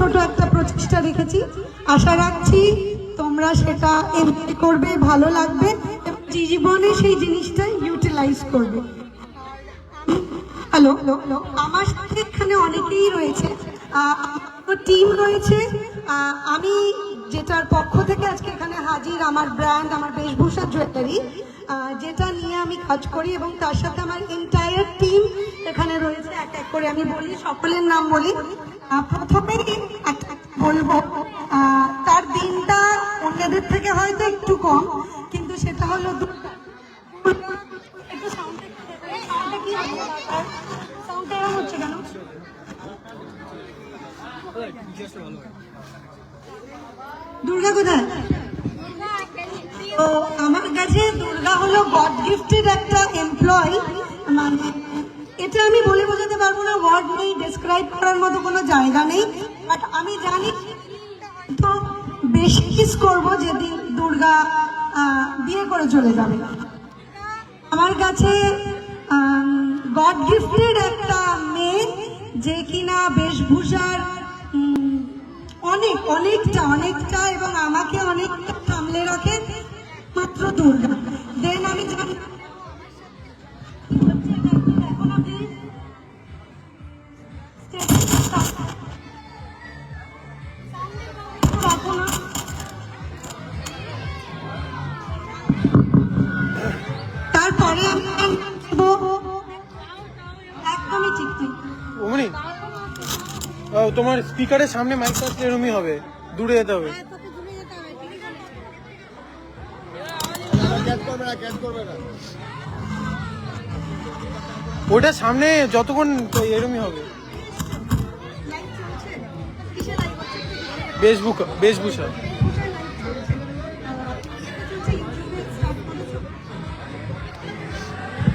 ছোট একটা প্রচেষ্টা রেখেছি, আশা রাখছি তোমরা সেটা এনজয় করবে, ভালো লাগবে এবং জীবনে সেই জিনিসটা ইউটিলাইজ করবে। হ্যালো, আমার সাথে এখানে অনেকেই রয়েছে, টিম রয়েছে। আমি যেটার পক্ষ থেকে আজকে এখানে হাজির, আমার ব্র্যান্ড, আমার বেশভূষা জুয়েলারি, যেটা নিয়ে আমি কাজ করি, এবং তার সাথে আমার এন্টায়ার টিম এখানে রয়েছে। এক এক করে আমি বলি, সকলের নাম বলি। প্রথমেই বলবো, তার দিনটা অন্যদের থেকে হয়তো একটু কম, কিন্তু সেটা হলো দুর্গা কোথায়? তো আমার কাছে দুর্গা হলো গড গিফটেড একটা এমপ্লয়ি। মানে এটা আমি বলে বোঝাতে পারবো না, ওয়ার্ড নেই, ডেসক্রাইব করার মতো কোনো জায়গা নেই। বাট আমি জানি তো বেশি কিস করবো যেদিন দুর্গা বিয়ে করে চলে যাবে। আমার কাছে গড গিফটেড একটা মেয়ে, যে কিনা বেশভূষার অনেকটা এবং আমাকে অনেকটা সামলে রাখে, মাত্র দুর্গা। দেন আমি জানি তারপরে আমি একদমই ঠিক ঠিক তোমার স্পিকারের সামনে মাইকটা আসলে এরমই হবে, দূরে যেতে হবে। ওটা সামনে যতক্ষণ এরমই হবে। বেশভূষা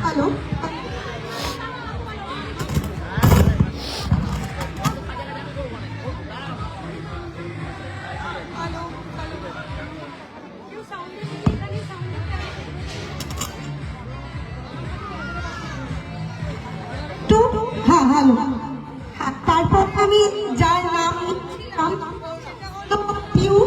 হ্যালো, হ্যাঁ হ্যালো, তারপর আমি যার নাম পিউ,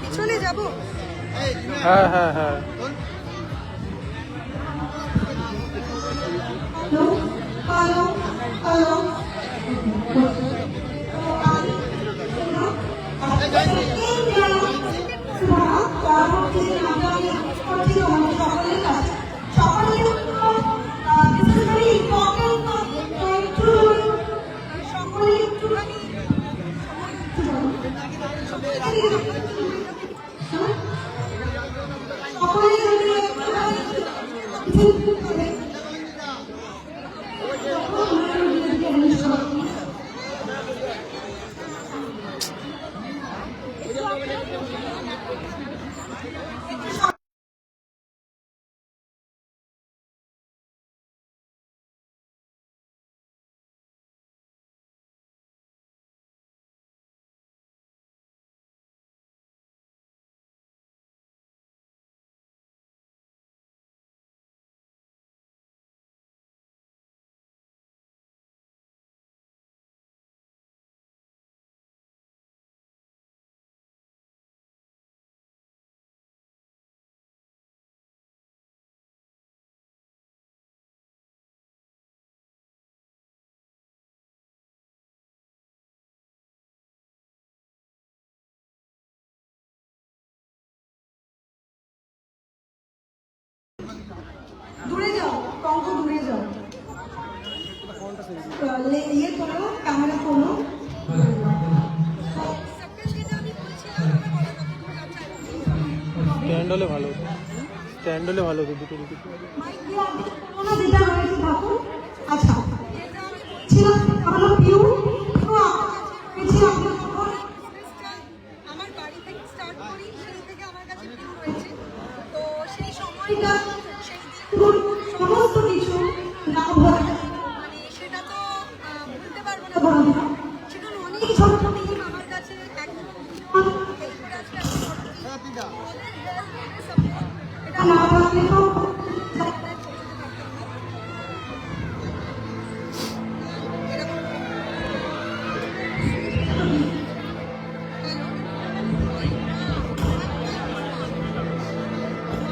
পিছনে যাবো। হ্যাঁ হ্যাঁ হ্যাঁ হ্যালো, হ্যালো, ইয়ে করো, ক্যামেরা করো। স্ট্যান্ড হলে ভালো হতো, স্ট্যান্ড হলে ভালো হতো দুটো দুটো। যেটা রয়েছে থাকুন। আচ্ছা, ছিলাম হলো পিউ। আমার বাড়ি থেকে স্টার্ট করি, সেই থেকে আমার কাছে পিউ রয়েছে। তো সেই সময়টা, সেই সমস্ত কিছু না ভরা, মানে সেটা তো বলতে পারবো না, বলবো না। সেখানে অনেক ছোট্ট টিম আমার কাছে একদম এটা না থাকলে তো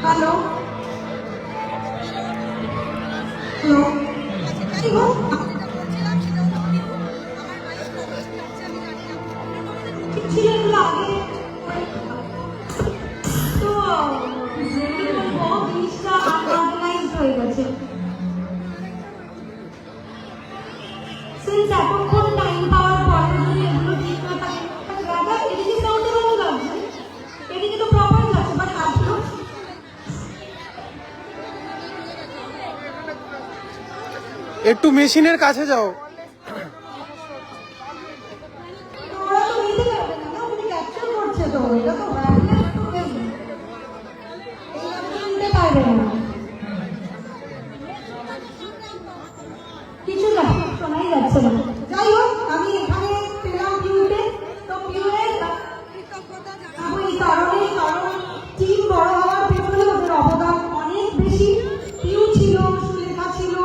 হ্যালো হ্যালো তো জিনিসটা আনঅর্গানাইজড হয়ে গেছে। সিন্স এতক্ষণ টাইম পাওয়ার পরে যদি এগুলো ঠিক না থাকে, দাদা এদিকে সাউন্ডে ভালো লাগছে, এদিকে তো প্রপার লাগছে, বাট আসলো একটু মেশিনের কাছে যাও। ওরা তো নিতে পারবে না, না উনি ক্যাপচার করছে, তো এটা তো ওয়্যারলেস তো নেই, এইভাবে তো নিতে পারবে না। কিছু না, শোনাই যাচ্ছে না। যাই হোক, আমি এখানে পেলাম পিউতে, তো পিউয়ের কৃতজ্ঞতা জানাবো এই কারণে, কারণ টিম বড় হওয়ার পেছনে ওদের অবদান অনেক বেশি। পিউ ছিল, সুলেখা ছিল,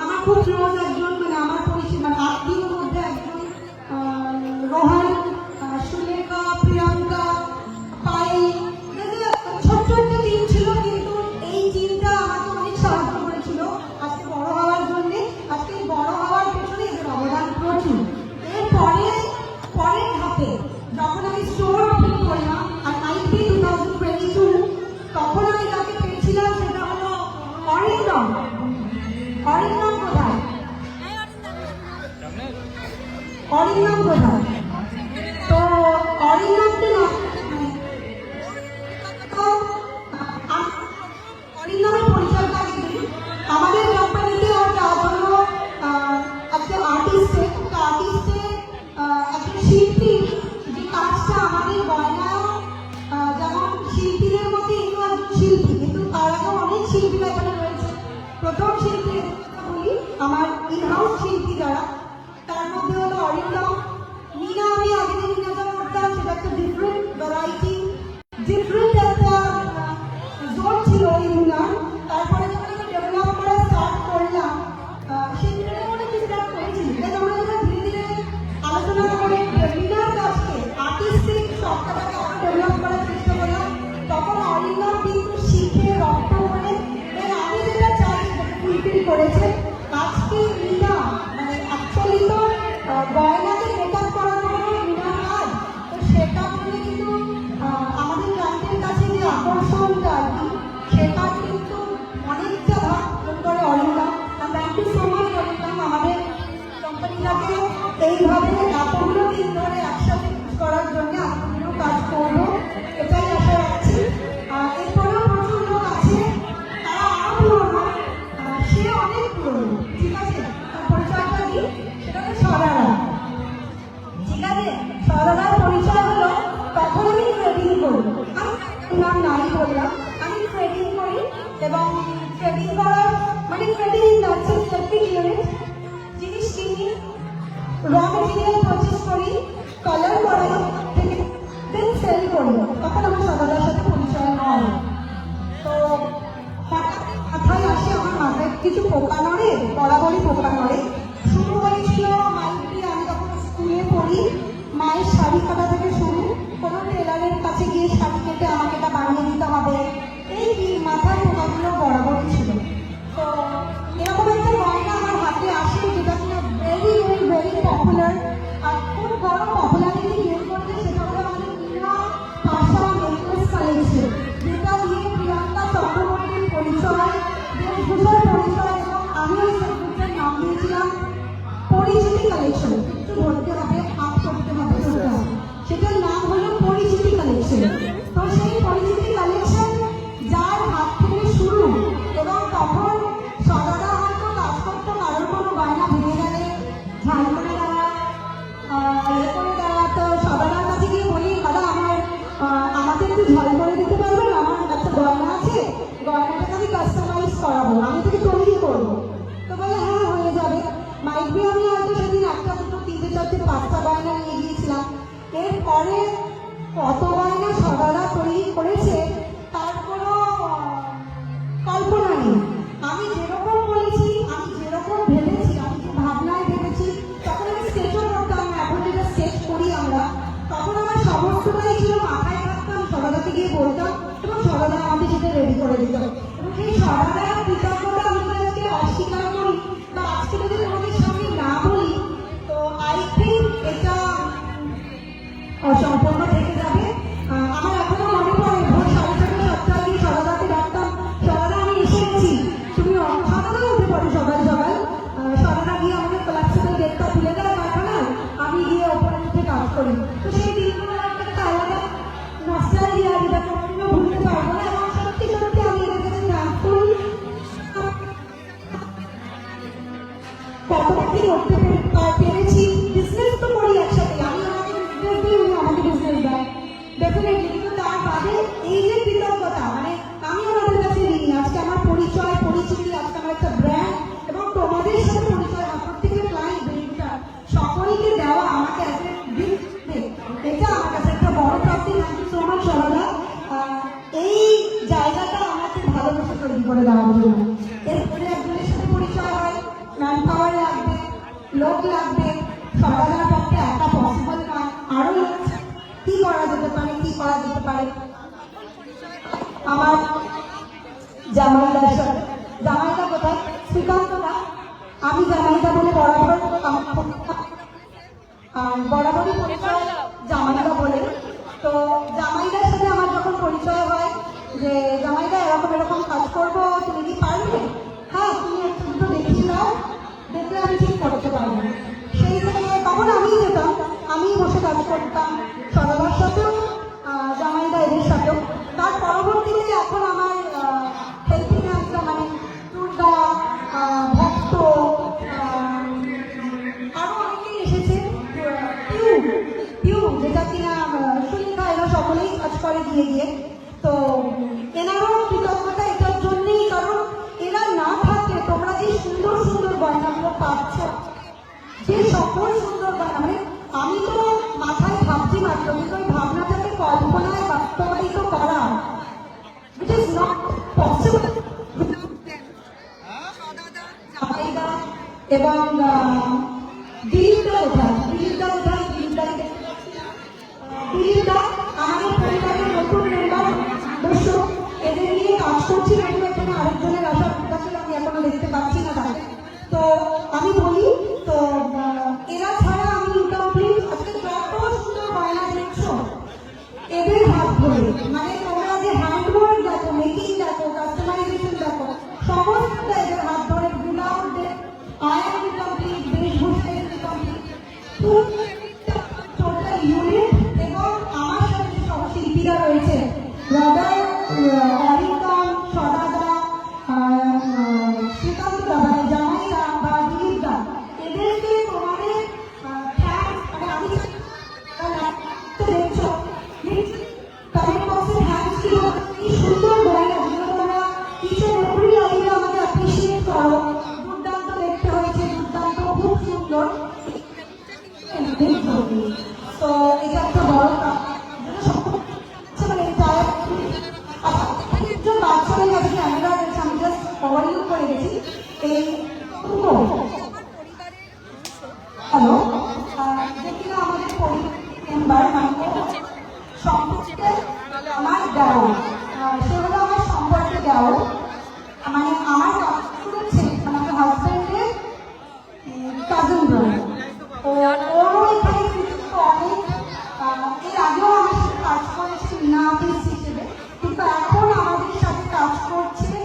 আমার খুব ক্লোজ একজন, মানে আমার পরিচিত, মানে আত্মীয়র মধ্যে একজন, রোহান, সুলেখা, প্রিয়াঙ্কা, পায়েল, ছোট্ট একটা টিম ছিল, কিন্তু এই টিমটা আমাকে অনেক সাহায্য করেছিল আজকে বড় হওয়ার জন্য। আজকে বড় হওয়ার পেছনে এদের অবদান প্রচুর। এরপরে পরের ধাপে যখন আমি স্টোর ওপেন করলাম আর আইপি 2022, তখন আমি তাকে পেয়েছিলাম, সেটা হলো অরিন্দম। অরিন্দম কোথায়? অরিন্দম কোথায়? তো অরিন্দমকে না, অরিন্দমের পরিচয়টা আগে দিই। আমাদের কোম্পানিতে ওর কাজ হলো একটা আর্টিস্টের, একটা শিল্পীর যে কাজটা আমাদের গয়না, যেমন শিল্পীদের মধ্যে ইনিও একজন শিল্পী, কিন্তু তার আগে অনেক শিল্পীরা এখানে রয়েছে। প্রথম শিল্পীর কথা বলি, আমার ইনহাউস শিল্পী যারা, তার মধ্যে হলো অরিন্দম। মিনা, আমি আগে যে মিনাটা করতাম সেটা একটা ডিফারেন্ট ভ্যারাইটি, ডিফারেন্ট একটা জোর ছিল এই মিনার। তারপরে যখন আমি ডেভেলপ করা স্টার্ট করলাম, সেই মিনারে অনেক কিছু স্টার্ট করেছি, এটা আমরা যখন ধীরে ধীরে আলোচনা করে মিনার কাজকে আর্টিস্টিক সত্তাটাকে আমরা ডেভেলপ করার চেষ্টা করলাম, তখন অরিন্দম কিন্তু শিখে রক্ত করে আমি যেটা চাই সেটাকে ফুলফিল করেছে। আজকে মিনা মানে অ্যাকচুয়ালি তো গয়নাকে মেকআপ করানো হলো মিনার কাজ, তো সেটা করলে কিন্তু আমাদের ক্লায়েন্টের কাছে যে আকর্ষণটা আর কি, সেটা কিন্তু অনেকটা ভাগ করে অরিন্দম। আর thank you so much Arindam, আমাদের কোম্পানিটাকে এইভাবে এতগুলো দিন ধরে একসাথে কাজ করার জন্য। এতগুলো কাজ করবো এটাই আশা রাখছি। এরপরেও প্রচুর লোক আছে, তারা আরো পুরোনো, সে অনেক পুরোনো, ঠিক আছে, তার পরিচয়টা দিই, সেটা হলো সরারা। ঠিক আছে, সরারার পরিচয় হলো, তখন আমি ট্রেডিং করি, আমি নাম নাই বললাম, আমি ট্রেডিং করি, এবং ট্রেডিং করার মানে trading in that sense safety unit, জিনিস কিনি, র মেটেরিয়াল পারচেস করি, কালার করাই, দেন সেল করি, তখন আমার সরারার সাথে পরিচয় হয়। তো মাথায় আসে, আমার মাথায় কিছু পোকা নড়ে, বরাবরই পোকা নড়ে। শুরু হয়েছিল মাইন্ডে, আমি তখন স্কুলে পড়ি, মায়ের শাড়ি কাটা থেকে শুরু, কোনো টেলারের কাছে গিয়ে শাড়ি কেটে আমাকে এটা বানিয়ে দিতে হবে, এই মাথায় পোকাগুলো বরাবরই ছিল। তো এরকম একটা গয়না আমার হাতে আসে, যেটা কিনা ভেরি ভেরি ভেরি পপুলার, আর খুব বড় পপুলারিটি গেইন করছে, সেটা হলো আমাদের মিনা পাশা নেকলেস কালেকশন, যেটা দিয়ে প্রিয়াঙ্কা চক্রবর্তীর পরিচয়, দেশভূষণ পরিচয়, এবং আমি ওই সেগমেন্টের নাম দিয়েছিলাম রেডি করে দিত। এবং সেই সরাদা কৃতজ্ঞতা আমি আজকে অস্বীকার করি বা আজকে যদি তোমাদের সামনে না বলি, তো আই থিঙ্ক এটা অসম্পূর্ণ থেকে যাবে। আমার এখনো মনে পড়ে ভোর 7:30 আগে সরাদাকে ডাকতাম, সরাদা আমি এসে গেছি, তুমি সরাদা উঠে পড়ো সকাল সকাল। সরাদা গিয়ে আমাকে কোলাপসিবল গেটটা তুলে দেয় কারখানায়, আমি গিয়ে ওপরে উঠে কাজ করি। তো সেই দিনগুলো একটা আলাদা নস্টালজিয়া, যেটা কোনোদিনও ভুলতে পারবো না। এবং সত্যি সত্যি আমি এদের কাছে থ্যাঙ্কফুল, কতদিন উঠতে পেরেছি। বিজনেস তো করি একসাথে, আমি আমাকে বিজনেস দিই, উনি আমাকে বিজনেস দেয় ডেফিনেটলি। কিন্তু তার বাদে এই যে কৃতজ্ঞতা, মানে আমি আমাদের কাছে ঋণী। আজকে আমার পরিচয় পরিচিতি, আজকে আমার একটা ব্র্যান্ড, এবং তোমাদের সাথে পরিচয়, প্রত্যেকের ক্লায়েন্ট বেনিফিটার সকলকে দেওয়া আমাকে একটা গিফট, এটা আমার কাছে একটা বড় প্রাপ্তি। থ্যাংক ইউ সো মাচ সরাদা, এই জায়গাটা আমাকে ভালোবেসে তৈরি করে দেওয়ার জন্য। এরপরে একজনের সাথে পরিচয় হয়, ম্যান পাওয়ার লাগবে, লোক লাগবে, সরাদার পক্ষে একা পসিবল নয়, আরো লোক কি করা যেতে পারে, কি করা যেতে পারে। আমার জামাইদার সাথে, জামাইদা কোথায়, শ্রীকান্ত না, আমি জামাইদা বলে বরাবর বরাবরই পরিচয় জামাইদা বলে। তো জামাইদার সাথে আমার যখন পরিচয় হয় যে জামাইদা এরকম এরকম কাজ করবো, তুমি কি পারবে? হ্যাঁ, তুমি একটু দুটো দেখিয়ে দাও, দেখলে আমি ঠিক করতে পারবো। সেই থেকে তখন আমি যেতাম, আমি বসে কাজ করতাম সরাদার সাথেও, জামাইদা এদের সাথেও। তার পরবর্তীতে এখন আমার হেল্পিং হ্যান্ডরা, মানে দুর্গা, ভক্ত, আরো অনেকেই এসেছে, পিউ যেটা কিনা সুনিতা, এরা সকলেই কাজ করে গিয়ে গিয়ে। তো এনারও কৃতজ্ঞতা এটার জন্যেই, কারণ এরা না থাকলে তোমরা যে সুন্দর সুন্দর গয়নাগুলো পাচ্ছ, যে সকল সুন্দর গয়না, মানে আমি তো মাথায় ভাবছি মাত্র, কিন্তু ওই ভাবনাটাকে কল্পনায় বাস্তবায়িত করা, which is not possible, এবং দিলীপদা আমাদের পরিবারের নতুন মেম্বার সদস্য, এদের নিয়ে কাজ করছি। নতুন এখানে আরেকজনের আসার কথা ছিল, আমি এখনো দেখতে পাচ্ছি না তাকে। তো আমি বলি, তো এরা ছাড়া আমি ইনকমপ্লিট। আজকে যত সুন্দর গয়না দেখছো এদের হাত ধরে, মানে তোমরা যে হ্যান্ডওয়ার্ক দেখো, মেকিং দেখো, কাস্টমাইজেশন দেখো, সমস্তটা এদের হাত ধরে। উইদাউট আই এম ইনকমপ্লিট, বেশভূষা ইনকমপ্লিট, টোটাল ইউনিট। এবং আমার সাথে যে সহশিল্পীরা রয়েছে, রাদার, অরিন্দম, সদাদা, শ্রীকান্ত দাদা, জামাইদা বা দিলীপদা, এদেরকে তোমাদের থ্যাঙ্কস। মানে আমি দেখছো কমেন্ট বক্সে থ্যাঙ্কস কি সুন্দর গয়না, যেগুলো তোমরা কিছু এভরি আইডিয়া আমাকে অ্যাপ্রিসিয়েট করো। দুর্দান্ত দেখতে হয়েছে, দুর্দান্ত, খুব সুন্দর। তো এটা একটা বড় মানে একজন বাচ্চাদের কাছে ক্যামেরা রয়েছে, আমি জাস্ট ওভারলুক করে গেছি। এই হ্যালো, যে কিনা আমাদের পরিবার মেম্বার, মানে সম্পর্কে আমার দেও, সেগুলো আমার সম্পর্কে দেও, মানে আমার ছেলে, আমার হাজব্যান্ডের কাজিন ব্রাদার। তো ওরও এখানে কিন্তু অনেক, এর আগেও আমার সাথে কাজ করেছে বিনা অফিস হিসেবে, কিন্তু এখন আমাদের সাথে কাজ করছে।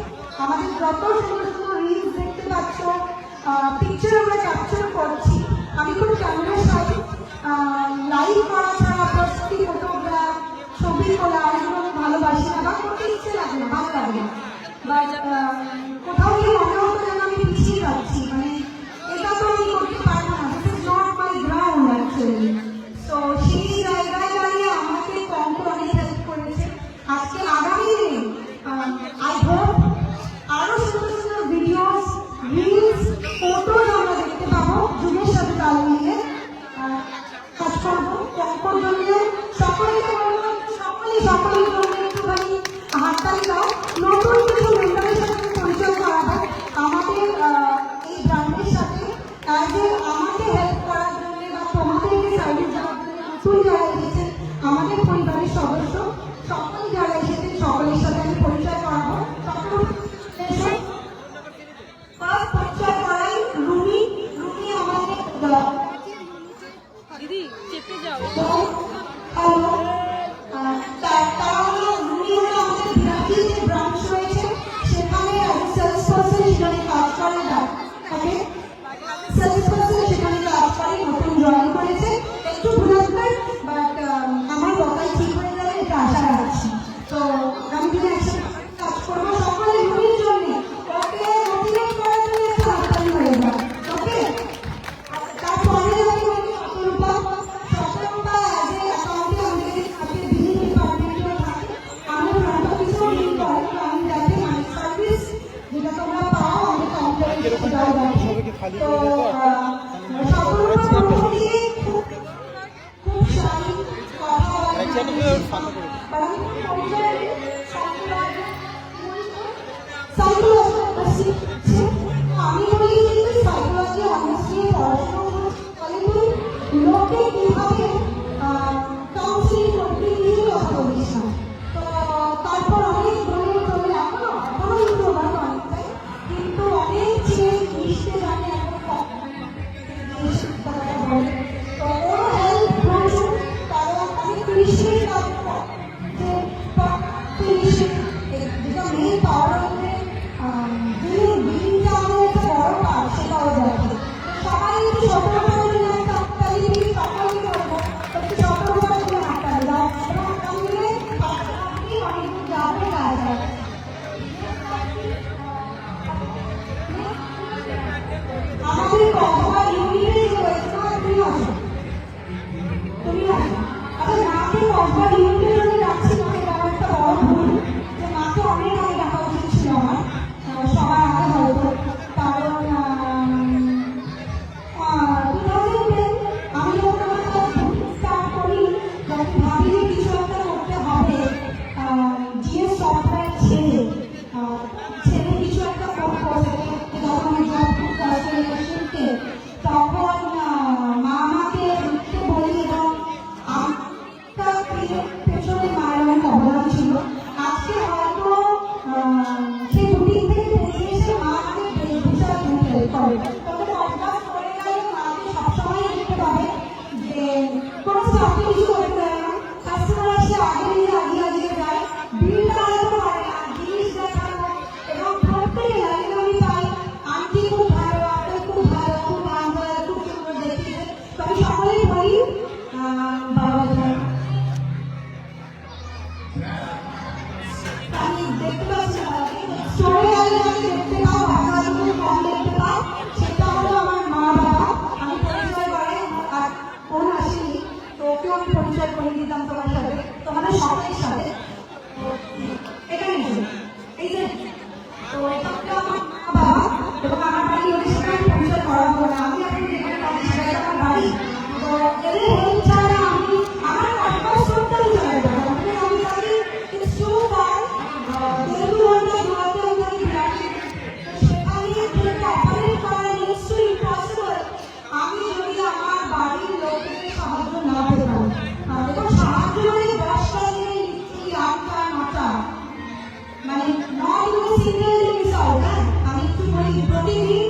আমাদের যত সুন্দর সুন্দর রিলস দেখতে পাচ্ছ, পিকচার আমরা ক্যাপচার করছি। আমি খুব ক্যামেরার সাথে লাইভ করা ছাড়া প্রস্তুতি, ফটোগ্রাফ, ছবি তোলা, এগুলো আমি ভালোবাসি না বা করতে ইচ্ছে লাগে না, ভালো লাগে না। বাট কোথাও গিয়ে মনে হতো যেন আমি পিছিয়ে যাচ্ছি, মানে এটা তো আমি করতে পারবো না, this is not my ground actually. তো সেই জায়গায় দাঁড়িয়ে আমাকে কম অনেক হেল্প করেছে। আজকে আগামী দিনে আই হোপ আরো সুন্দর সুন্দর ভিডিওস, রিলস, ফটোজ আমরা দেখতে পাবো। যুগের সাথে তাল মিলিয়ে কাজ করবো। কম জন্য সকলকে বলবো, সকলেই বলবো একটুখানি হাততালি দাও। নতুন কিছু মেম্বারের সাথে পরিচয় করাবো আমাদের এই ব্র্যান্ডের সাথে, আমাকে হেল্প করার জন্য বা তোমাদেরকে সার্ভিস দেওয়ার জন্য নতুন যারা এসেছেন, আমাদের পরিবারের সদস্য সকল যারা এসেছেন, সকলের সাথে আমি পরিচয় করাবো। খালি তো করে দেবো সফলতা প্রথমে খুব খুব শালীন কথা এক সাইডে করে ওর ফাঁকা করে দিই। আমি বলি যে সাইকোলজি অনার্সে পড়াশোনা করে লোকে কিভাবে কাউন্সিলিং করতে নিজে কথা বলিস না। তো তারপর অনেক বলে তবে এখনো ইম্প্রুভমেন্ট অনেকটাই, কিন্তু অনেক ছেলে মিশতে জানে এখন তো ওর হেল্প প্রয়োজন, কারণ আমি কৃষি যে কৃষি যেটা মেন পাওয়ার হচ্ছে দিনের দিনটা আমাদের একটা বড় কাজ, সেটাও দেখে সবাই একটু সতর্কতা নিয়ে তাৎকালি সকালে করবো একটু সতর্কতা নিয়ে হাঁটা দাও এবং আগামীতে অনেক যাবে কাজ হবে। আমাদের কথা ইউনিটে যে রয়েছে তুমি আসো, তুমি আসো। আচ্ছা, মাকে কথা ইউনিটে যদি রাখছি না, এটা আমার একটা বড় ভুল, যে মাকে অনেক আগে ডাকা উচিত ছিল আমার, সবার আগে হয়তো, কারণ 2010 আমি যখন স্টার্ট করি, যখন ভাবি যে কিছু একটা করতে হবে, জিএস সফটওয়্যার ছেড়ে কিছু একটা করবো, যখন আমি জব করতে আসলে শিখতে, তখন মা আমাকে লিখতে বলি এবং আমার পেছনে মায়ের অনেক অবদান ছিল। আজকে হয়তো সেই রুটিন থেকে বেরিয়ে এসে মা আমাকে বেশভূষা হেল্প করে, তবে অভ্যাস করে গেলে মাকে সবসময় দেখতে পাবে যে কোনো স্টাফকে কিছু করতে দেয় না, কাস্টমার আসে আগে নিয়ে আগিয়ে যায়, বিলটা আলাদা করে না, জিনিস দেখানো, এবং প্রত্যেকে লাইনে আমি পাই আন্টি খুব ভালো, আপনি খুব ভালো, খুব আনন্দ, খুব সুন্দর দেখিয়ে, তবে সকলেই বলি বাবা ভাই আমি দেখতে পাচ্ছি স্টোরি আগে আমি দেখতে পাও, ভালো কম দেখতে পাও, সেটা হলো আমার মা বাবা। আমি পরিচয় করে আর ফোন আসেনি, তো ওকেও আমি পরিচয় করে দিতাম তোমার সাথে, তোমাদের সকলের সাথে। এখানে এসো, এই যে তো এটা হলো আমার মা বাবা এবং আমার বাড়ি ওদের সাথে আমি পরিচয় করাবো না, আমি এখন যেখানে থাকি সেটাই আমার বাড়ি। তো এদের হেল্প ছাড়া আমি আমার কনফার্স করতে আমি চলে যাবো, আমি জানি ইটস টু ফার, দেবুয়ানটা ঘুরাতে ওখানে বিরাটি, সেখানে থেকে অপারেট করা ইটস টু ইম্পসিবল আমি যদি আমার বাড়ির লোকেদের সাহায্য না পেতাম। দেখো সাহায্য মানে 10টা দিনে লিখছি 8টা 9টা, মানে not even single miss out. আমি একটু বলি প্রতিদিন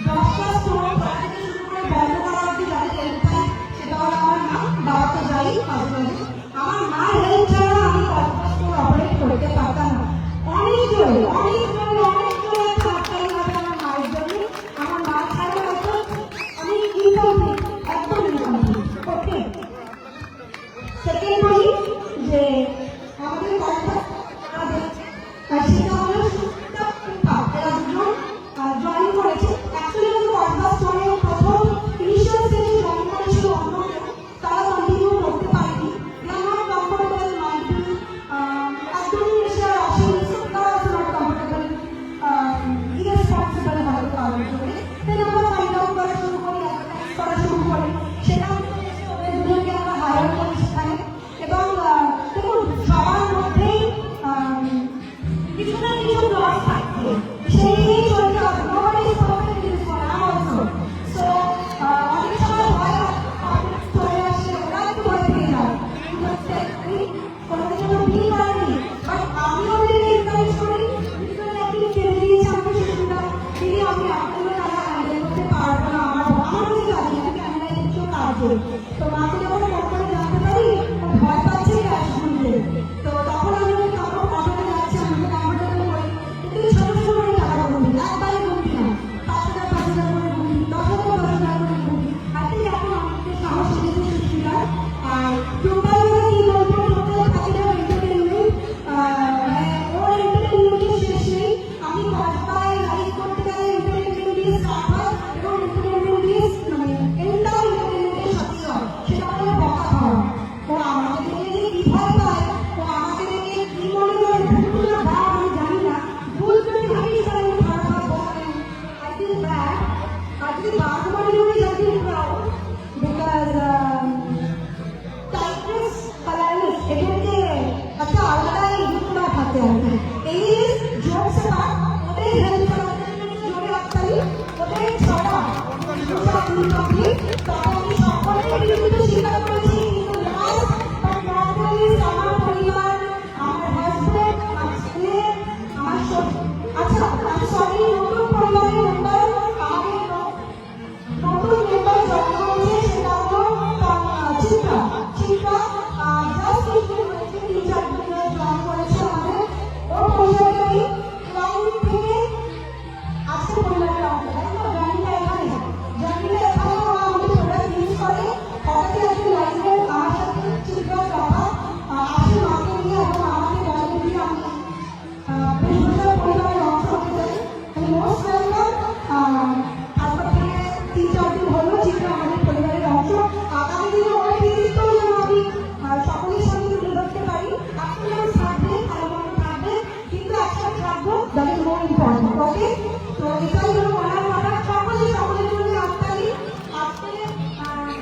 10টা স্টোর থেকে শুরু করে বন্ধ করা অব্দি যাদের হেল্প পাই, সেটা হলো আমার মা, বাবা তো যাই মাঝে মাঝে, আমার মার হেল্প ছাড়া আমি 10টা স্টোর অপারেট করতে পারতাম না। অনেক জোরে একটা হাততালি হবে আমার মায়ের জন্য, আমার মা ছাড়া হয়তো আমি ইনকমপ্লিট, একদম ইনকমপ্লিট। ওকে, সেকেন্ড বলি যে আমাদের কয়েকটা সেটা হলো এরা দুজন জয়েন করেছে। অ্যাকচুয়ালি আমাদের কয়েকটা স্টোরে প্রথম ইনিশিয়াল স্টেজে জয়েন করেছিল অন্য কেউ, তারা কন্টিনিউ করতে পারেনি, নট কমফোর্টেবল মাইট বি একদমই এসে আসেনি, তারা নট কমফোর্টেবল ইরেসপন্সিবল হয়তো কারণ করে, তাই আমরা ফাইন্ড আউট করা শুরু করি, করা শুরু করি, সেখান থেকে ওদের দুজনকে আমরা হায়ার করি সেখানে। এবং দেখুন সবার মধ্যেই কিছু না কিছু লস থাকবে, সেই নিয়ে চলতে হবে, nobody is perfect in this world, I also. So অনেক সময় ভয় চলে আসে, ওরা একটু ভয় পেয়ে যায়, কোনো কিছু তো ফিল করেনি, বাট আমি ওদেরকে এনকারেজ করি, দুজনে একদিন ছেড়ে দিয়েছি আমাকে সুবিধা দিদি, আমি আপনাদের টাকা হ্যান্ডেল করতে পারবো না, আমার মধ্যে জানি আমি ক্যামেরায় কিছু কাজ করি। তো মাকে যখন ফোন করে জানতে পারি ভয় পাচ্ছে ক্যাশ শুনতে, তো তখন আমি কাপড় যাচ্ছি, আমাকে কমফোর্টেবল ছটা আমি সকলের বিরুদ্ধে স্বীকার করেছি, কিন্তু last but not the least আমার পরিবার, আমার হাজবেন্ড, আমার ছেলে, আমার আচ্ছা আমি সবই নতুন পরিবারের মেম্বার, আমাদের নতুন মেম্বার জয়েন করেছে, সেটা হলো চিত্রা। চিত্রা জাস্ট হয়েছে 3-4 দিন জয়েন করেছে আমাদের। ওর পরিবারটাই ক্লাউড থেকে আজকে পরিবারের রাউন্ডে, তাই তো? জার্নিটা এখানে, জার্নিটা এখানে ওরা আমাদের প্রোডাক্ট ইউজ করে। হঠাৎই আজকে লাইভে আমার সাথে চিত্রার কথা আসলে মাকে নিয়ে এবং আমাকে গাড়ি দিয়ে আমি বেশিরভাগ পরিবারের অংশ হতে চাই। Most welcome. তারপর থেকে 3-4 দিন হলো চিত্রা আমাদের পরিবারের অংশ। আগামী দিনে ওর কৃতিত্ব যেন আমি সকলের সামনে তুলে ধরতে পারি। এখন যেমন থাকবে, ভালো থাকবে, কিন্তু একসাথে থাকবো, দ্যাট ইজ মোর ইম্পর্টেন্ট। ওকে, তো এটাই হলো বলার কথা। সকলের জন্য হাততালি। আজকে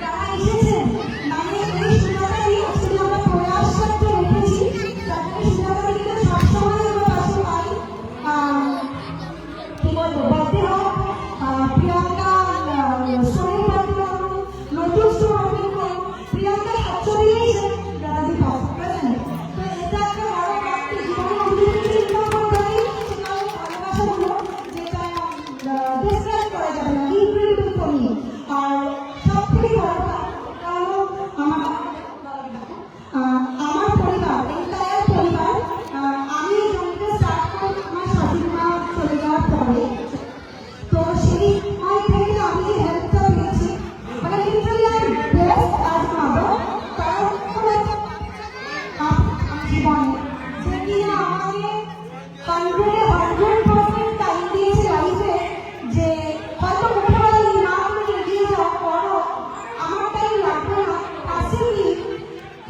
যারা এসেছেন, মানে এই সুজাতাই অ্যাকচুয়ালি আমরা প্রয়াস করতে রেখেছি, যাতে সুজাতাদিকে সবসময় আমরা পাশে পাই। কি বলবো, বার্থডে হোক, প্রিয়াঙ্কা স্টোরের বার্থডে হোক, নতুন স্টোর ওপেন হোক, প্রিয়াঙ্কা সাতচল্লিশ দাদাজি প্রেজেন্ট। তো এটা একটা বড় প্রাপ্তি, জীবনে আমি যদি চিন্তা করতে পারি, সেটা হলো ভালোবাসাগুলো, যেটা ডিসক্রাইব করা যাবে না, ইনক্রেডিবল ফর মি। আর সব থেকে বড় কথা হলো আমার পরিবার, এন্টায়ার পরিবার। আমি এই জমিটা স্টার্ট করি আমার শাশুড়ি মা চলে যাওয়ার পরে। তো সেই সময় থেকে আমি যে হেল্পটা পেয়েছি, মানে literally I am blessed as mother. কারণ জীবনে যে কিনা আমাকে 100% টাইম দিয়েছে লাইফে, যে হয়তো মুখে বলেনি না তুমি এগিয়ে যাও, করো, আমার টাইম লাগবে না, আসেনি।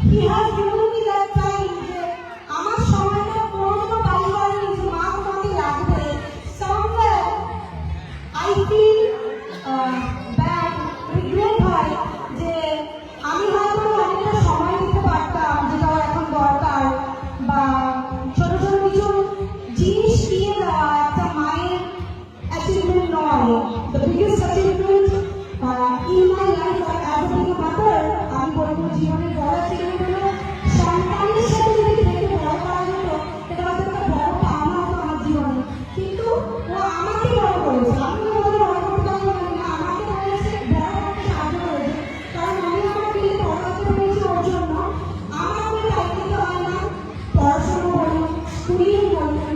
He has given me that time, যে আমার সময়টা কোনো পারিবারিক যে মা তোমাকে লাগবে। somewhere I feel bad, regret হয় যে আমি হয়তো অনেকটা সময় দিতে পারতাম, যেটা এখন দরকার, বা ছোট ছোট কিছু জিনিস দিয়ে দেওয়া একটা মায়ের অ্যাচিভমেন্ট নয়। The biggest achievement in my life as a mother, আমি বলবো জীবনের বড় অ্যাচিভমেন্ট হলো সন্তানের সাথে যদি থেকে বড় করা যেত, এটা হয়তো একটা বড় পাওনা হতো আমার জীবনে। কিন্তু ও আমাকে বড় করেছে, আমি ওদের বড় করতে পারি না, আমাকে করেছে, বড় করতে সাহায্য করেছে। কারণ আমি আমার ফিল্ডে বড় হতে পেরেছি ওর জন্য। আমার কোনো দায়িত্ব হয় না, পড়াশোনা বলুন, স্কুলিং বলুন,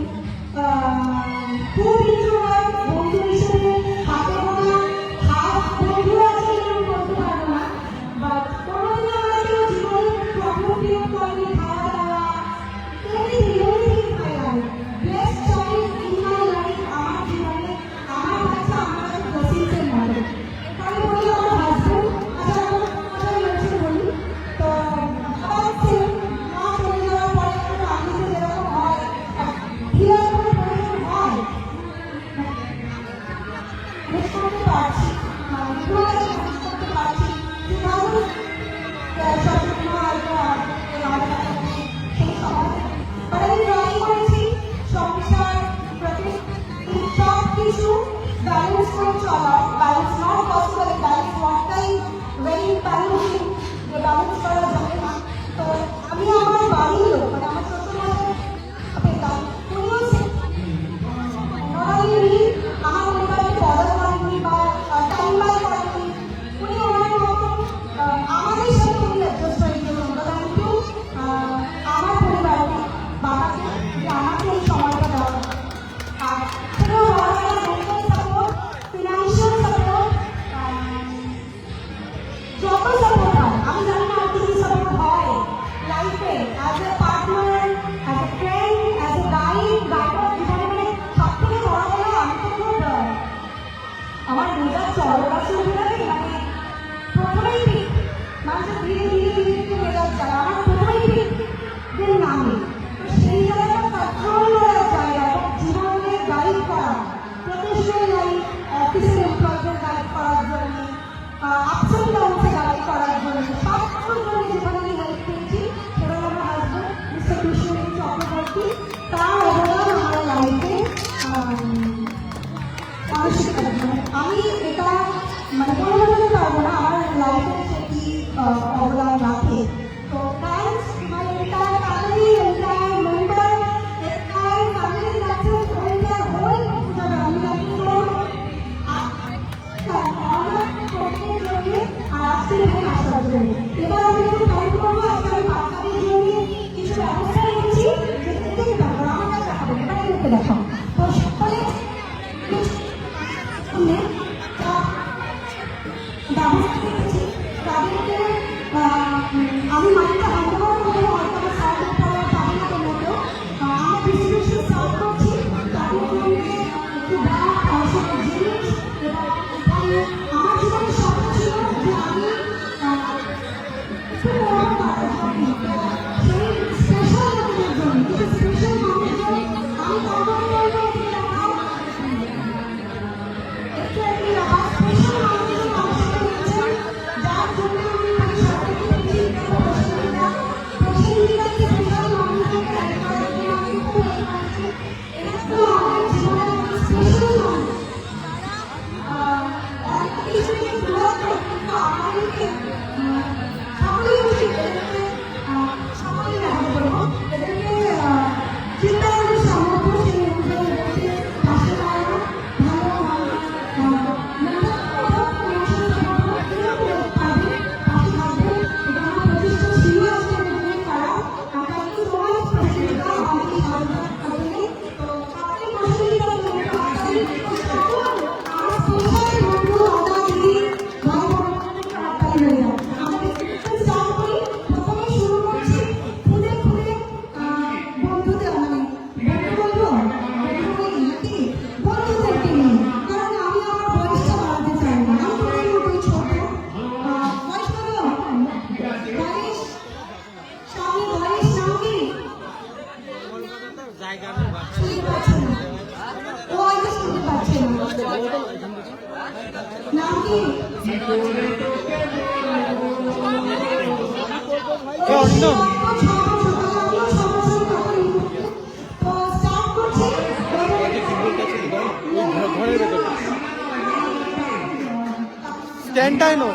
স্ট্যান্ডটাই নো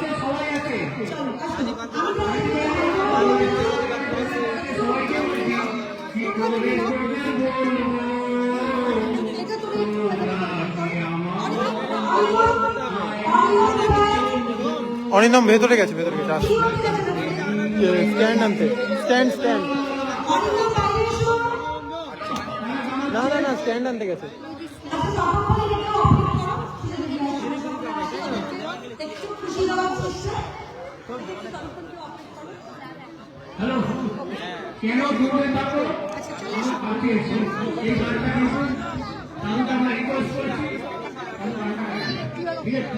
অরিন্দম ভেতরে গেছে স্ট্যান্ড আনতে স্ট্যান্ড না স্ট্যান্ড আনতে গেছে হ্যালো কেন দূরে থাকো পাশে এসে এই গানটা কিন্তু তাহলে আমরা রিকোয়েস্ট করছি ঠিক আছে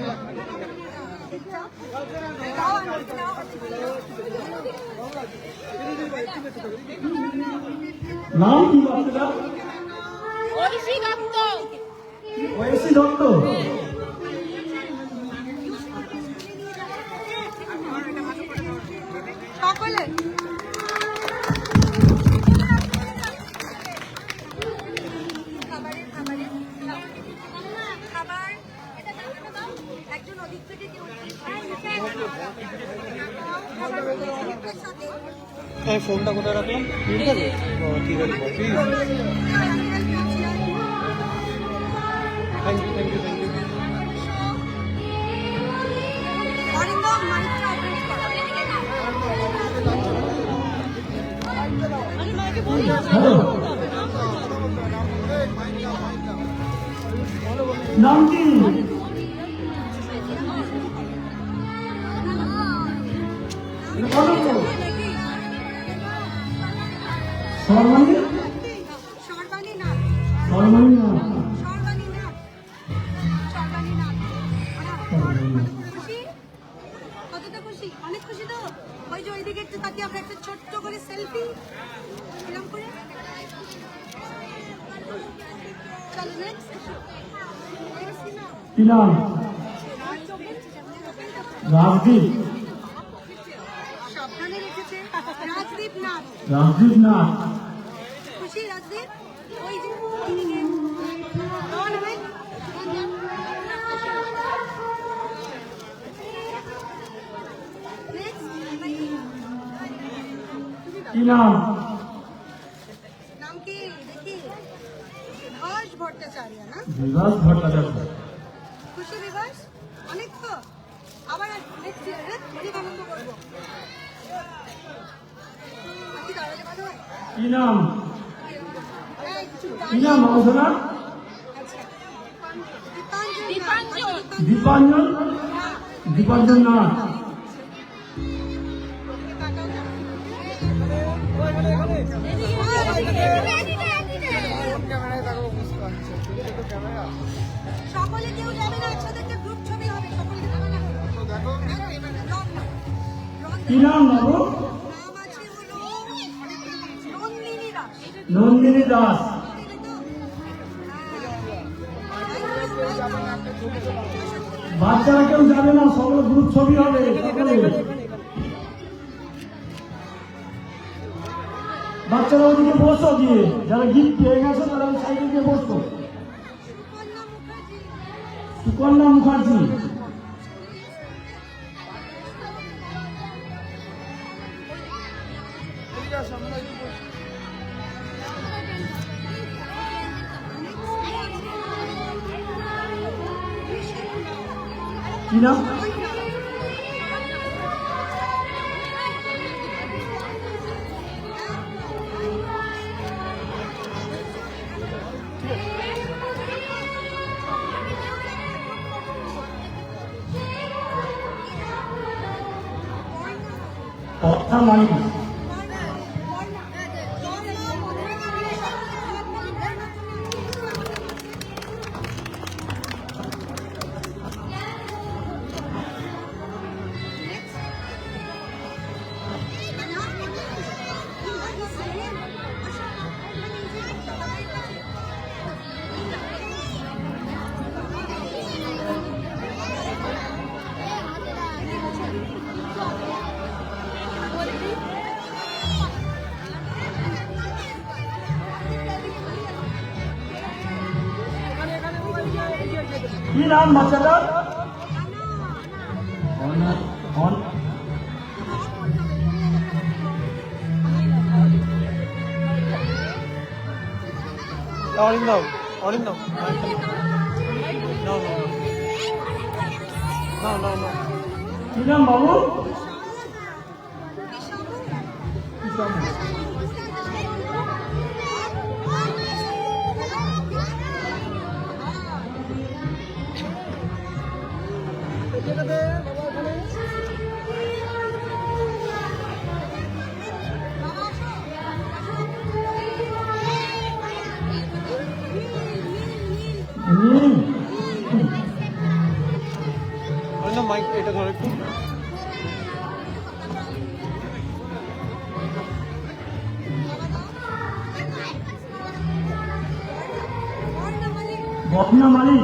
নাম কি আপনার ঐশী দত্ত সকলে একজন অধিক থেকে ফোনটা কোথায় রাখলাম ঠিক আছে ঠিক আছে থ্যাংক ইউ নাম কি কতটা খুশি অনেক খুশি তো ওই যে ওইদিকে একটু তাকিয়ে আমরা একটা ছোট্ট করে সেলফি এরকম করে চলো নেক্সট কি নাম রাজদীপ সাবধানে রেখেছে রাজদীপ নাথ খুশি রাজদীপ ওই যে ওইদিকে কেমন হবে কি নাম নাম কি দেখি বিভাস ভট্টাচার্য না বিভাস ভট্টাচার্য খুশি বিভাস অনেক তো আবার নেক্সট ইয়ারে অনেক আনন্দ করবো কি দাঁড়ালে ভালো হয় কি নাম কিছু কি নাম অবসরা দীপাঞ্জন নাথ সকলে কেউ যাবে না একসাথে একটা গ্রুপ ছবি হবে সকলে যাবে না কি নাম বাবু নাম আছে হলো নন্দিনী দাস নন্দিনী দাস বাচ্চারা কেউ যাবে না, সকলে গ্রুপ ছবি হবে সকলে। বাচ্চারা ওদিকে বসো, দিয়ে যারা গিফট পেয়ে গেছে তারা ওই সাইডে গিয়ে বসো। সুকন্যা মুখার্জি, কি নাম? কথা মানি। কি নাম বাচ্চাটার? অরিন্দম, অরিন্দম। কি নাম বাবু? অরিন্দম, মাইক এটা ধর একটু। বকনা মালিক,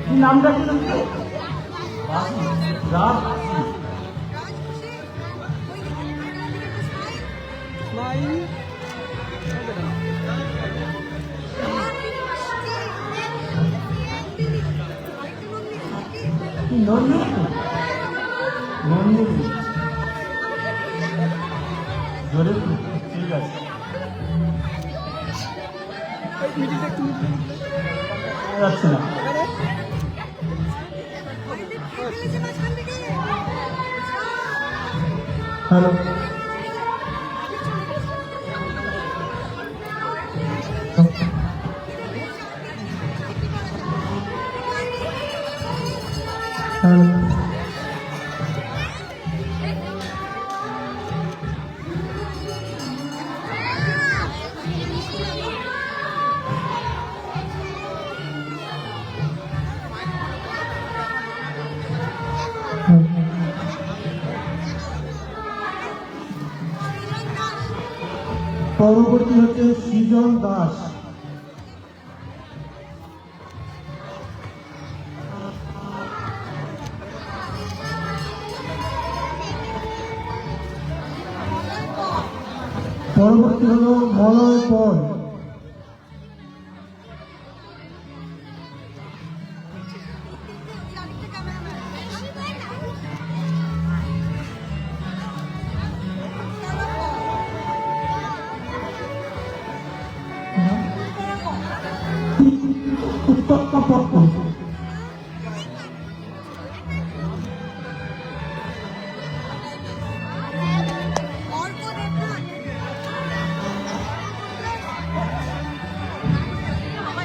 কি নামটা কি? রাজ। নন্দিনী, নন্দিনী জোরে, ঠিক আছে। যাচ্ছে না। Hello, hello. পরবর্তী হচ্ছে সৃজন দাস। পরবর্তী হল মলয় পল। উত্তপ্ত পক্ষ।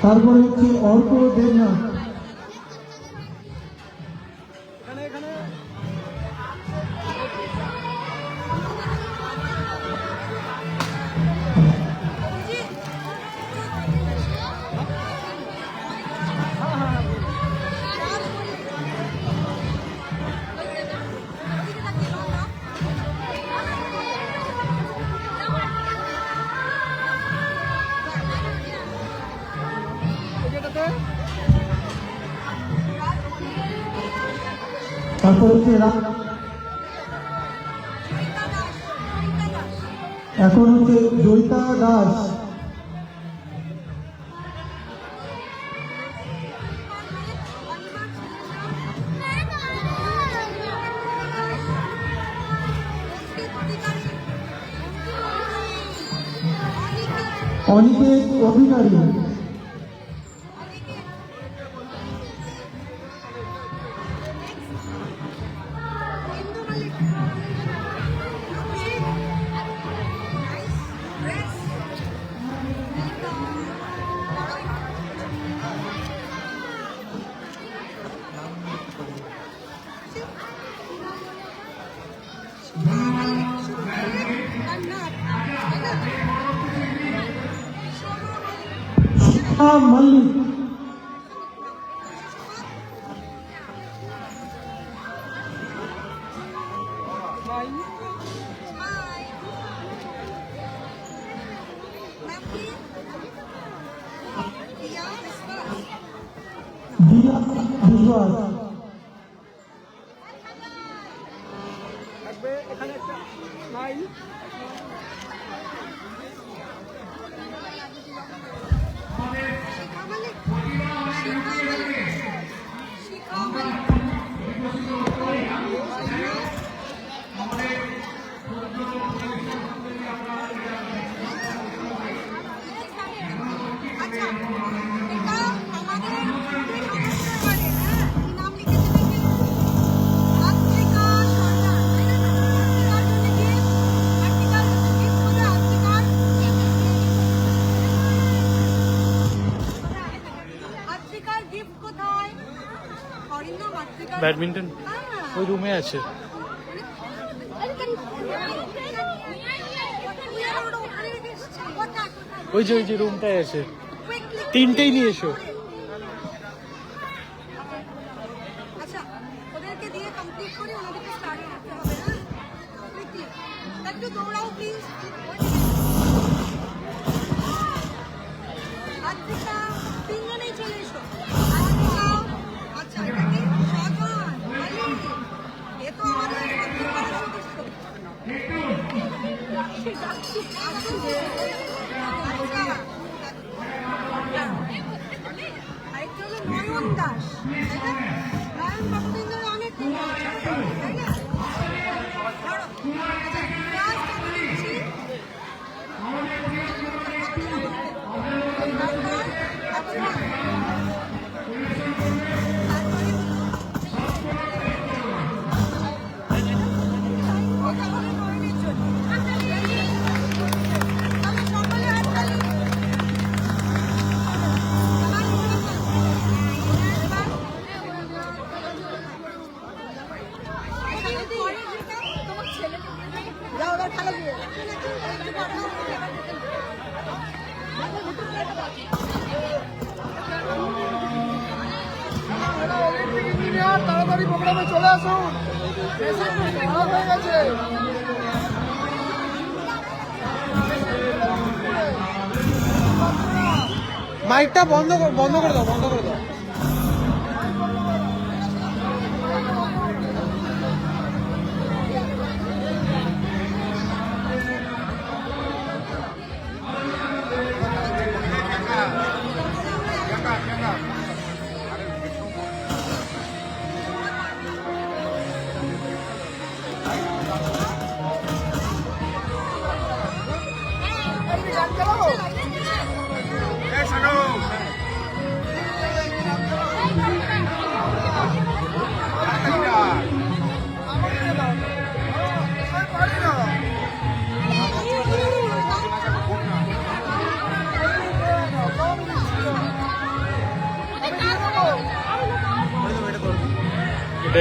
তারপরে হচ্ছে অর্ক দেবনাথ। তারপর হচ্ছে এখন হচ্ছে জয়িতা দাস, অনিকেত অধিকারী, সুমা মল্লিক, দিয়া বিশ্বাস, ব্যাডমিন্টন ওই রুমে আছে। ওই যে রুমটায় আছে, তিনটেই নিয়ে এসো। আচ্ছা, ওদেরকে দিয়ে কমপ্লিট করে ওনাদেরকে স্টার্ট করতে হবে। একটু দৌড়াও প্লিজ। আচ্ছা, তিনজনেই চলে এসো। আচ্ছা, এটা কি সাজান এ তো আমাদের সদস্য। আরেকটা হলো নয়ন দাস, নয়ন বাবুদের অনেক তাই না? তাড়াতাড়ি প্রোগ্রামে চলে আসুন, হয়ে গেছে। মাইকটা বন্ধ করে দাও, বন্ধ করে দাও।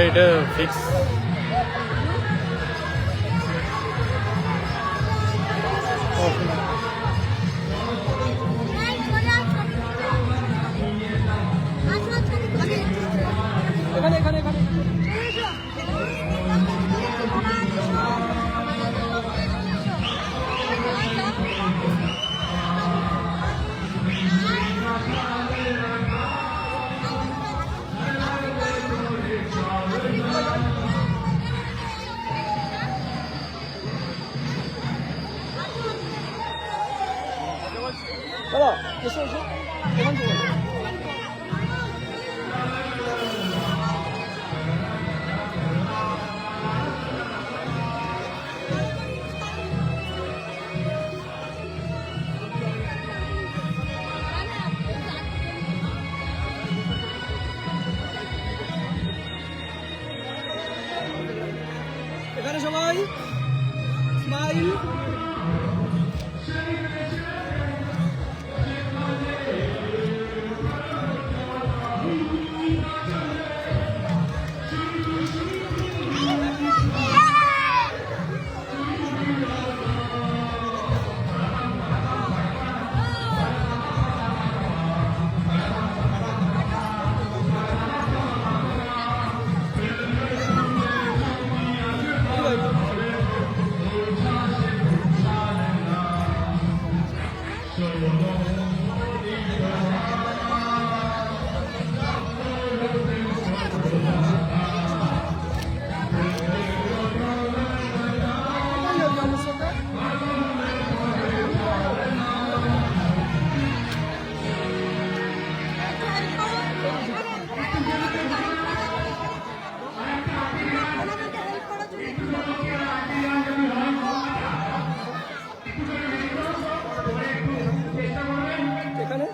এটা ফিক্স। এখানে সবাই স্মাইল। এখানে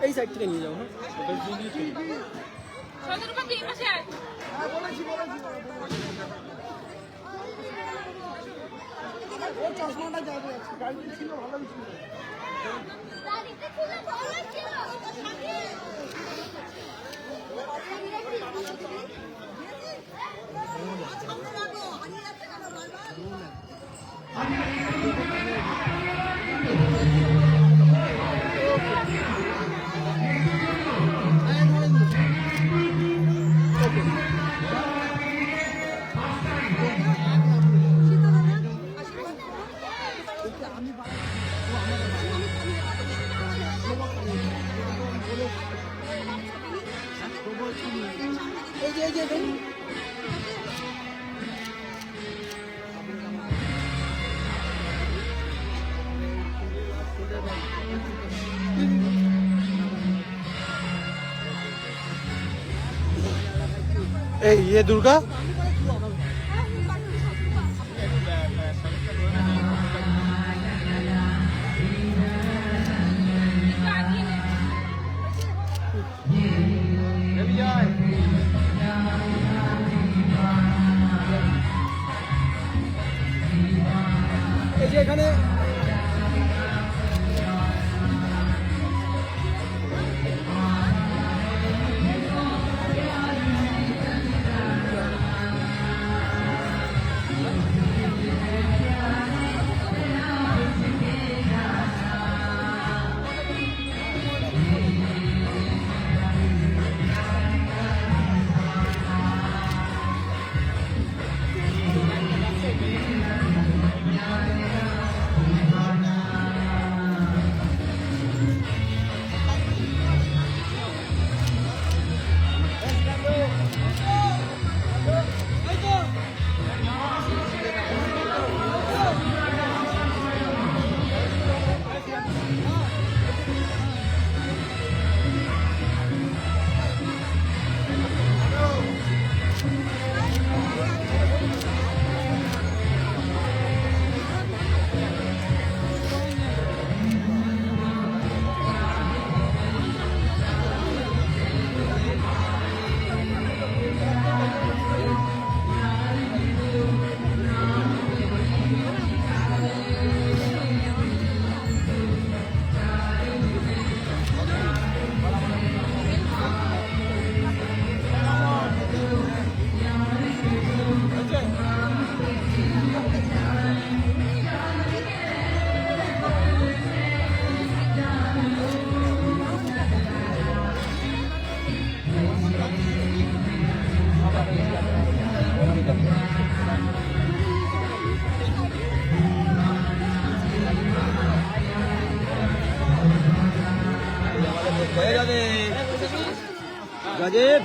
এই সাইড থেকে নিয়ে যাও। চশমাটা যাবে গাড়ি ছিল ভালো ছিল। এই ये दुर्गा এই যে এখানে রাজীব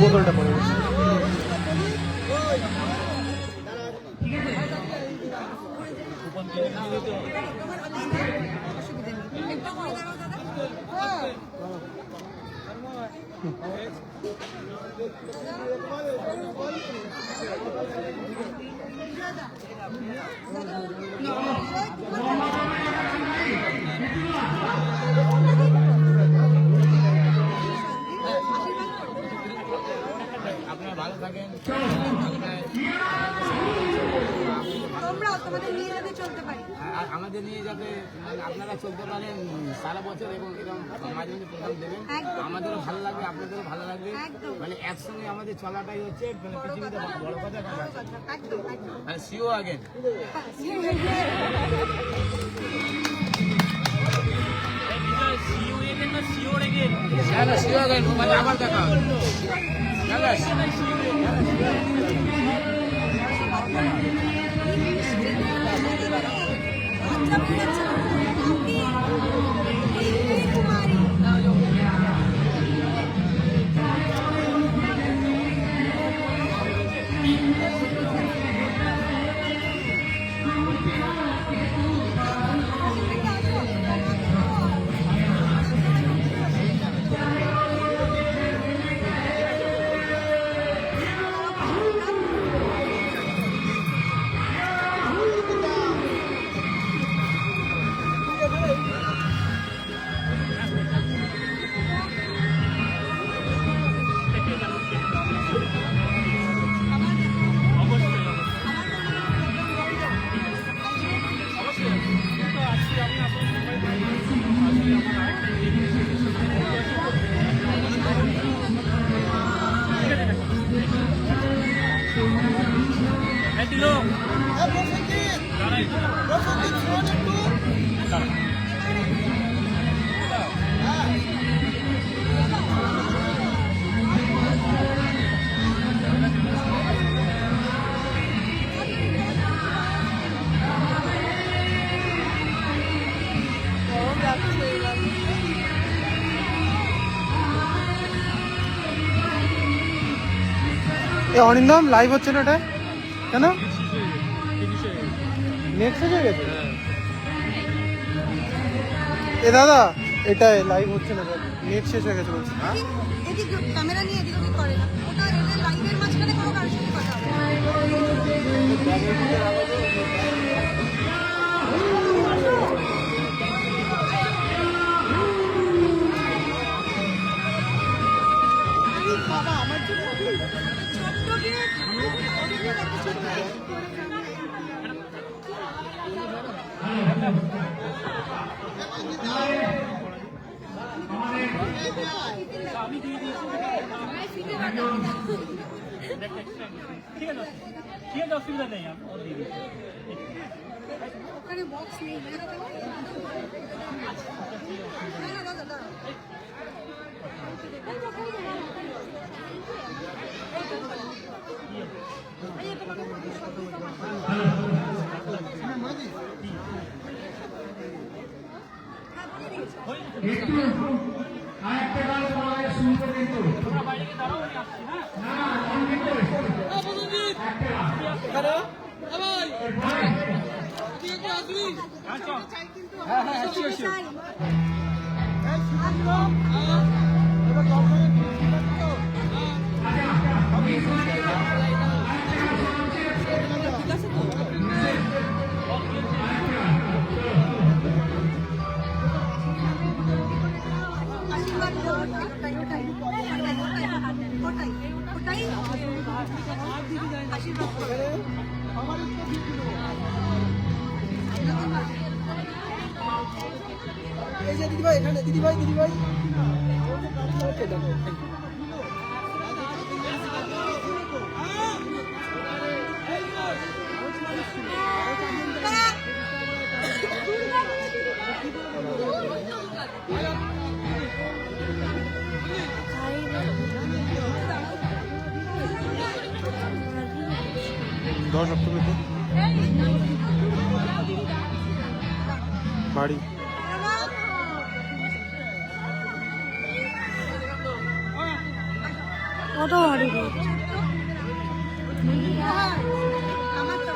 বোতলটা পড়ে গেছে। আপনারা ভালো থাকেন। তোমরাও তোমাদের নিয়ে যাতে চলতে পারি। আর আমাদের নিয়ে যাতে আপনারা চলতে পারেন সারা বছর এবং এরকম মাঝে মাঝে প্রোগ্রাম দেবেন, একদম। আমাদেরও ভালো লাগবে, আপনাদেরও ভালো লাগবে। একদম। মানে একসঙ্গে আমাদের চলাটাই হচ্ছে মানে পৃথিবীতে বড় কথা। একদম একদম। আর সিও আগেন। হ্যাঁ সিও আগেন, মানে আবার দেখা হবে। এ অরিন্দম লাইভ হচ্ছে না এটা কেন? নেট শেষ হয়ে গেছে? এ দাদা এটা লাইভ হচ্ছে না, নেট শেষ হয়ে গেছে বলছি। এদিক ক্যামেরা নিয়ে এদিক ওদিক করে না, ওটা এদের লাইভের মাঝখানে কোনো কারোর সাথে কথা বাবা আমার জন্য ছোট্ট গিয়ে আমি দিয়ে দিয়েছি। ঠিক আছে ঠিক আছে, অসুবিধা নেই, আমি ও দিয়ে দিচ্ছি। ওখানে বক্স নেই না দাদা দাদা একটু আরেকটা গান তোমাদের শুরু করে দিত তোমরা বাইরে গিয়ে দাঁড়াও, আমি আসছি। হ্যাঁ না অনেক আশীর্বাদ ওটাই ওটাই ওটাই ওটাই আশীর্বাদ এই যে দিদিভাই এখানে, দিদিভাই দিদিভাই দশ অক্টোবর বাড়ি কত হাড়ি আমার তো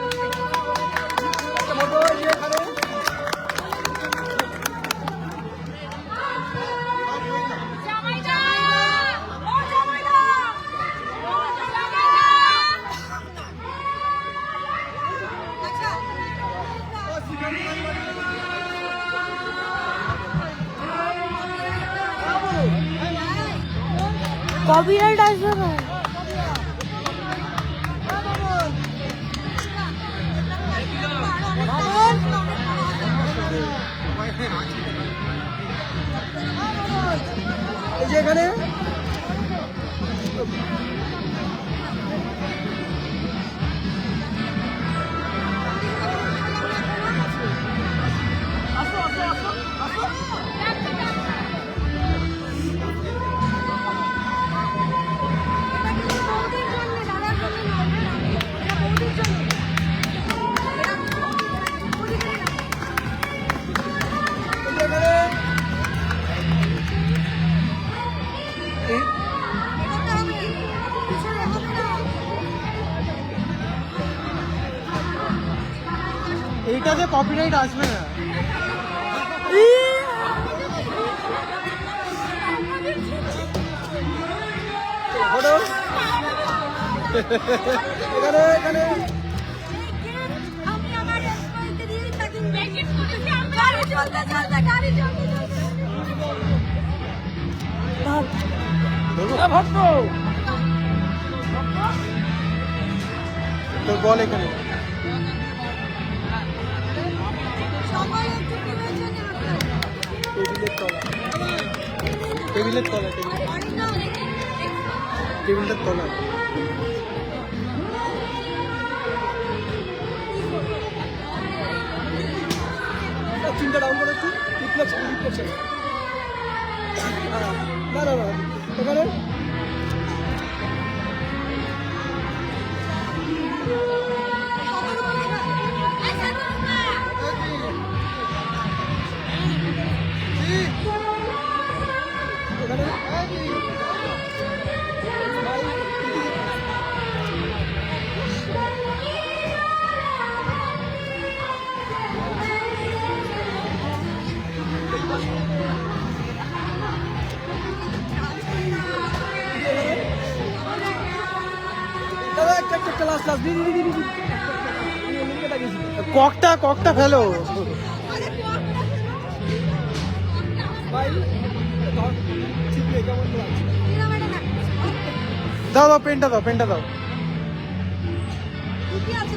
কপিরাইট আসবে না। এই যে এখানে এইটাতে কপিরাইট আসবে না। এখানে এখানে আমি আমার এমপ্লয়িকে দিয়ে থাকি গাড়ি চলতে চলতে গাড়ি চলতে চলতে তোর বল এখানে সবাই একটু বিবেচনা টেবিলের তলা টেবিলের তলা চিন্তা ডাউন করে একটু রিফ্লেক্স না না না এখানে ককটা ককটা ফেলো দাও দাও পেনটা দাও পেনটা দাও কি আছে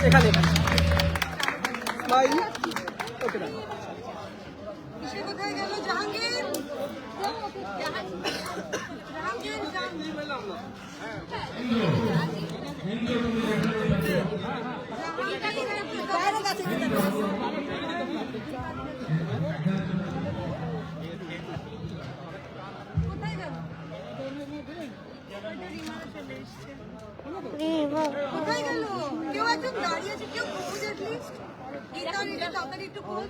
এখানে স্মাইল ওকে না সে কোথায় গেল? জাহাঙ্গীর বাইরে গেছে কোথায় গেল? কোথায় গেল? কেউ একজন দাঁড়িয়ে আছে, কেউ খোঁজ এটলিস্ট। গীতা তাড়াতাড়ি একটু খোঁজ।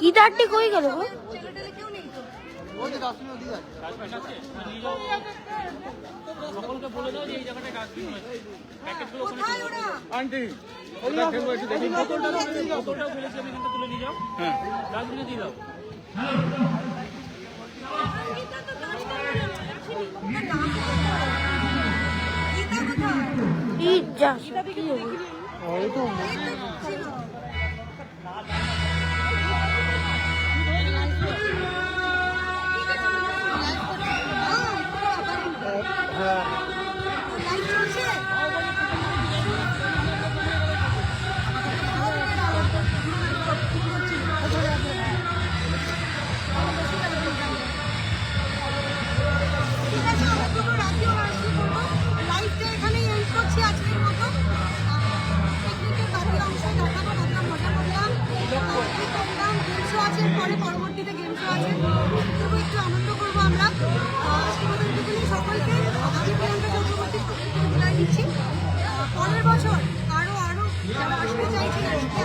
গীতারটি কই গেল গো? ছেলেটেলে কেউ নেই তো? সকলকে বলে দাও যে এই জায়গাটায় ডাস্টবিন হয়েছে। প্যাকেটগুলো ওখানে কোথায় ওরা? আন্টি বোতলটাও ফেলেছি আমি, এখানটা তুলে নিয়ে যাও। হ্যাঁ, ডাস্টবিনে দিয়ে দাও। গীতা তো দাঁড়িয়ে গেল। ওর নাম গীতা কোথায়? এই যা ওই তো এই তো ছিল। হ্যাঁ লাইট চলছে? ঠিক আছে, আমরা দুটো রাতেও আসি করবো। লাইভটা এখানেই এন্ড করছি আজকের মতো। পিকনিকের বাকি অংশ দেখাবো, কতটা মজা করলাম, কি করলাম। গেম শো আছে পরে, পরবর্তীতে গেম শো আছে, তবু একটু আনন্দ করবো আমরা। আজকের মতো এটুকুনি। সকলকে আমি প্রিয়াঙ্কা চক্রবর্তী বিদায় দিচ্ছি। পরের বছর আরো যারা আসতে চাইছেন, আসতে